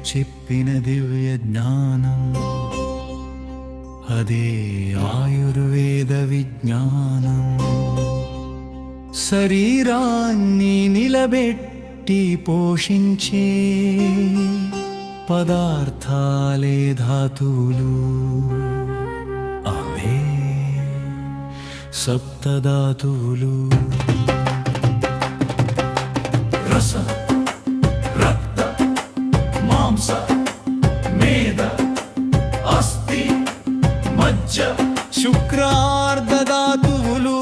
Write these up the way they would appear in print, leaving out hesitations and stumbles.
చెప్పిన దివ్య జ్ఞానం, అదే ఆయుర్వేద విజ్ఞానం. శరీరాన్ని నిలబెట్టి పోషించే పదార్థాలే ధాతువులు, అవే సప్తధాతువులు. రస, రక్త, మాంస, మేద, అస్థి, మజ్జ, శుక్రార్ధ ధాతువులు.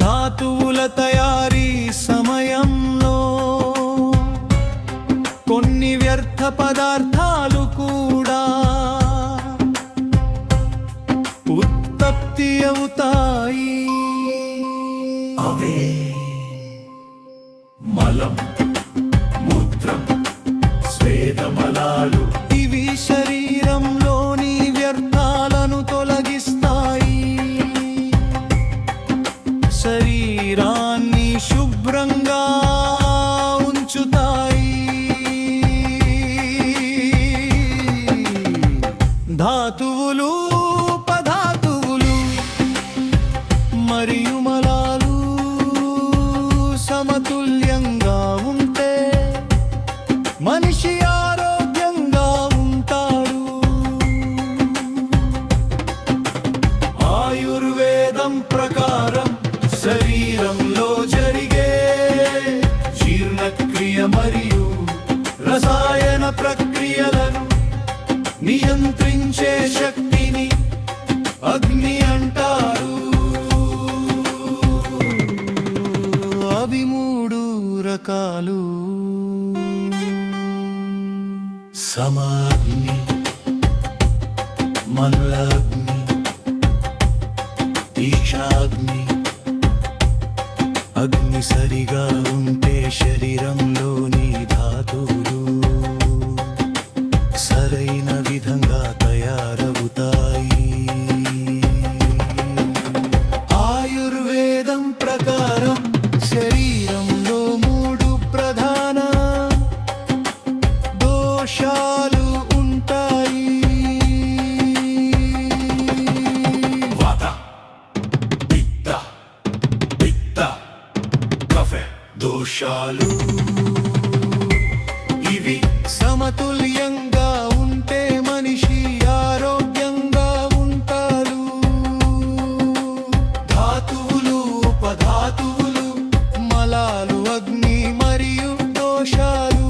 ధాతువుల తయారీ సమయంలో కొన్ని వ్యర్థ పదార్థాలు కూడా ఉత్పత్తి అవుతాయి. అవే మలం, మూత్రం, స్వేదమలాలు. ఇవి శరీరంలోని వ్యర్థాలను తొలగిస్తాయి, శరీరాన్ని శుభ్రంగా ఉంచుతాయి. ధాతువులు, పధాతువులు మరియు మలాలు సమతుల్యంగా ఉంటే మనిషి ఆరోగ్యంగా ఉంటాడు. ఆయుర్వేదం ప్రకారం శరీరంలో జరిగే జీర్ణక్రియ మరియు రసాయన ప్రక్రియలను నియంత్రించే శక్తిని అగ్ని అంటారు. అవి 3 రకాలు: సమాగ్ని, మల్లాగ్ని, తీక్షాగ్ని. అగ్ని సరిగా ఉంటే శరీరంలోని ధాతువులు సరైన విధంగా తయారవుతాయి. ఆయుర్వేదం ప్రకారం శరీరంలో 3 ప్రధాన దోషాలు ఉంటాయి. వాత, పిత్త, పిత్త, కఫ దోషాలు. ఇవి సమతుల్యంగా ఉంటే మనిషి ఆరోగ్యంగా ఉంటాడు. ధాతువులు, ఉపధాతువులు, మలాలు, అగ్ని మరియు దోషాలు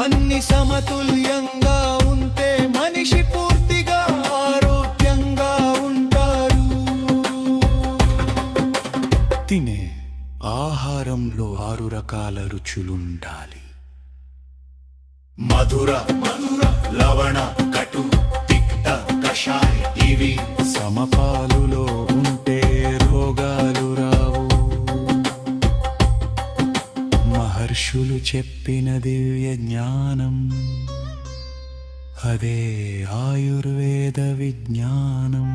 అన్ని సమతుల్యంగా ఉంటే మనిషి పూర్తిగా ఆరోగ్యంగా ఉంటాడు. తినే ఆహారంలో 6 రకాల రుచులుండాలి: మధుర, లవణ, కటు, తిక్త, కషాయ. ఇవి సమపాలులో ఉంటే రోగాలు రావు. మహర్షులు చెప్పిన దివ్య జ్ఞానం, అదే ఆయుర్వేద విజ్ఞానం.